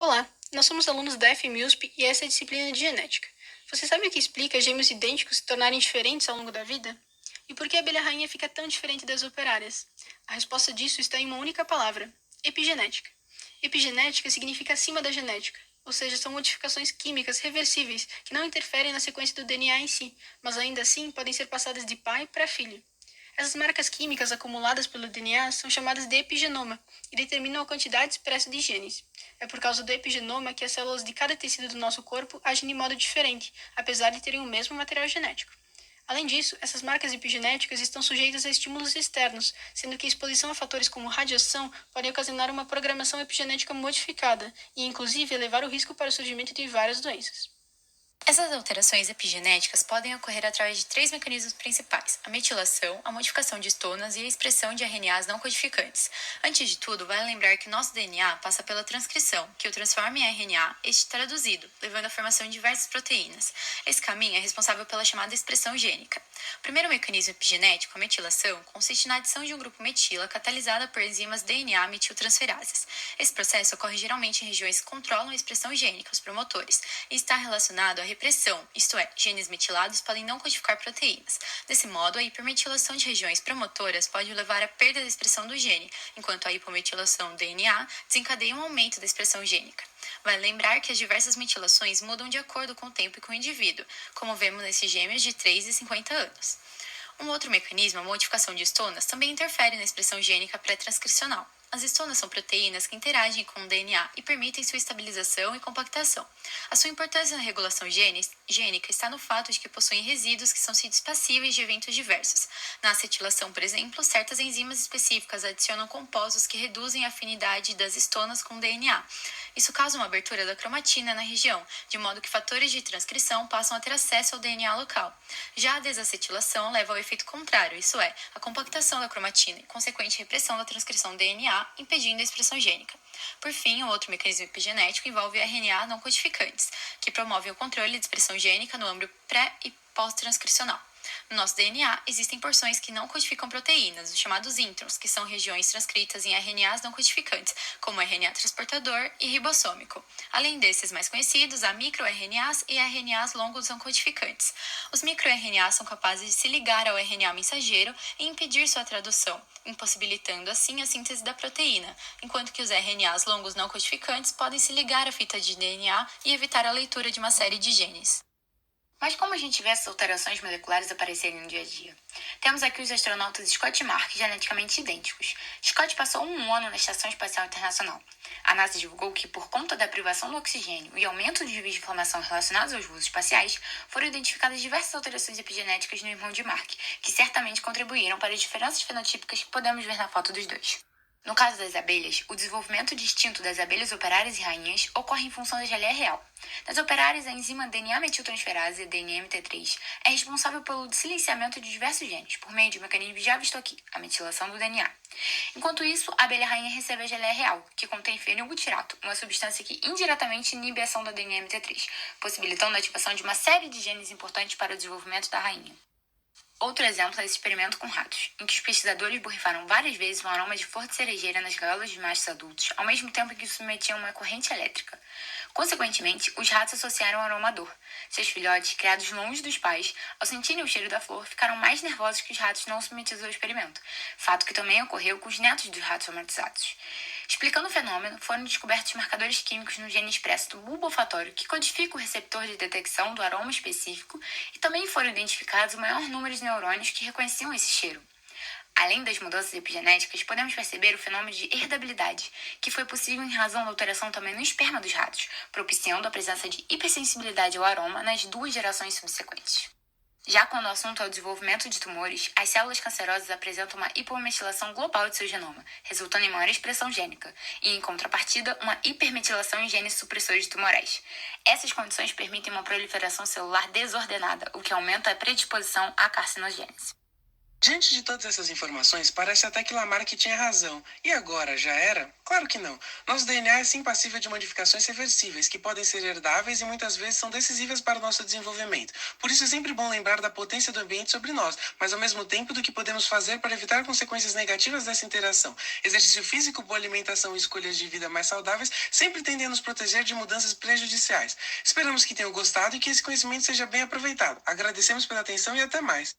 Olá, nós somos alunos da FMUSP e essa é a disciplina de genética. Você sabe o que explica gêmeos idênticos se tornarem diferentes ao longo da vida? E por que a abelha rainha fica tão diferente das operárias? A resposta disso está em uma única palavra: epigenética. Epigenética significa acima da genética, ou seja, são modificações químicas reversíveis que não interferem na sequência do DNA em si, mas ainda assim podem ser passadas de pai para filho. Essas marcas químicas acumuladas pelo DNA são chamadas de epigenoma e determinam a quantidade expressa de genes. É por causa do epigenoma que as células de cada tecido do nosso corpo agem de modo diferente, apesar de terem o mesmo material genético. Além disso, essas marcas epigenéticas estão sujeitas a estímulos externos, sendo que a exposição a fatores como radiação pode ocasionar uma programação epigenética modificada e, inclusive, elevar o risco para o surgimento de várias doenças. Essas alterações epigenéticas podem ocorrer através de três mecanismos principais: a metilação, a modificação de estonas e a expressão de RNAs não codificantes. Antes de tudo, vale lembrar que nosso DNA passa pela transcrição, que o transforma em RNA, este traduzido, levando à formação de diversas proteínas. Esse caminho é responsável pela chamada expressão gênica. O primeiro mecanismo epigenético, a metilação, consiste na adição de um grupo metila catalisada por enzimas DNA metiltransferases. Esse processo ocorre geralmente em regiões que controlam a expressão gênica, os promotores, e está relacionado à repressão, isto é, genes metilados podem não codificar proteínas. Desse modo, a hipermetilação de regiões promotoras pode levar à perda da expressão do gene, enquanto a hipometilação DNA desencadeia um aumento da expressão gênica. Vale lembrar que as diversas metilações mudam de acordo com o tempo e com o indivíduo, como vemos nesses gêmeos de 3 e 50 anos. Um outro mecanismo, a modificação de estonas, também interfere na expressão gênica pré-transcricional. As estonas são proteínas que interagem com o DNA e permitem sua estabilização e compactação. A sua importância na regulação gênica está no fato de que possuem resíduos que são sítios passíveis de eventos diversos. Na acetilação, por exemplo, certas enzimas específicas adicionam compostos que reduzem a afinidade das estonas com o DNA. Isso causa uma abertura da cromatina na região, de modo que fatores de transcrição passam a ter acesso ao DNA local. Já a desacetilação leva ao efeito contrário, isso é, a compactação da cromatina e consequente repressão da transcrição do DNA, impedindo a expressão gênica. Por fim, o outro mecanismo epigenético envolve RNA não codificantes, que promovem o controle de expressão gênica no âmbito pré- e pós-transcricional. No nosso DNA, existem porções que não codificam proteínas, os chamados introns, que são regiões transcritas em RNAs não codificantes, como RNA transportador e ribossômico. Além desses mais conhecidos, há microRNAs e RNAs longos não codificantes. Os microRNAs são capazes de se ligar ao RNA mensageiro e impedir sua tradução, impossibilitando assim a síntese da proteína, enquanto que os RNAs longos não codificantes podem se ligar à fita de DNA e evitar a leitura de uma série de genes. Mas como a gente vê essas alterações moleculares aparecerem no dia a dia? Temos aqui os astronautas Scott e Mark, geneticamente idênticos. Scott passou 1 ano na Estação Espacial Internacional. A NASA divulgou que, por conta da privação do oxigênio e aumento dos níveis de inflamação relacionados aos voos espaciais, foram identificadas diversas alterações epigenéticas no irmão de Mark, que certamente contribuíram para as diferenças fenotípicas que podemos ver na foto dos dois. No caso das abelhas, o desenvolvimento distinto das abelhas operárias e rainhas ocorre em função da geleia real. Nas operárias, a enzima DNA-metiltransferase, DNMT3, é responsável pelo silenciamento de diversos genes, por meio de um mecanismo já visto aqui, a metilação do DNA. Enquanto isso, a abelha rainha recebe a geleia real, que contém fenilbutirato, uma substância que indiretamente inibe a ação da DNMT3, possibilitando a ativação de uma série de genes importantes para o desenvolvimento da rainha. Outro exemplo é esse experimento com ratos, em que os pesquisadores borrifaram várias vezes um aroma de flor de cerejeira nas gaiolas de machos adultos, ao mesmo tempo que submetiam uma corrente elétrica. Consequentemente, os ratos associaram o aroma à dor. Seus filhotes, criados longe dos pais, ao sentirem o cheiro da flor, ficaram mais nervosos que os ratos não submetidos ao experimento, fato que também ocorreu com os netos dos ratos traumatizados. Explicando o fenômeno, foram descobertos marcadores químicos no gene expresso do bulbo olfatório, que codifica o receptor de detecção do aroma específico, e também foram identificados o maior número de neurônios que reconheciam esse cheiro. Além das mudanças epigenéticas, podemos perceber o fenômeno de herdabilidade, que foi possível em razão da alteração também no esperma dos ratos, propiciando a presença de hipersensibilidade ao aroma nas 2 gerações subsequentes. Já quando o assunto é o desenvolvimento de tumores, as células cancerosas apresentam uma hipometilação global de seu genoma, resultando em maior expressão gênica, e, em contrapartida, uma hipermetilação em genes supressores tumorais. Essas condições permitem uma proliferação celular desordenada, o que aumenta a predisposição à carcinogênese. Diante de todas essas informações, parece até que Lamarck tinha razão. E agora, já era? Claro que não. Nosso DNA é sim passível de modificações reversíveis, que podem ser herdáveis e muitas vezes são decisivas para o nosso desenvolvimento. Por isso é sempre bom lembrar da potência do ambiente sobre nós, mas ao mesmo tempo do que podemos fazer para evitar consequências negativas dessa interação. Exercício físico, boa alimentação e escolhas de vida mais saudáveis sempre tendem a nos proteger de mudanças prejudiciais. Esperamos que tenham gostado e que esse conhecimento seja bem aproveitado. Agradecemos pela atenção e até mais.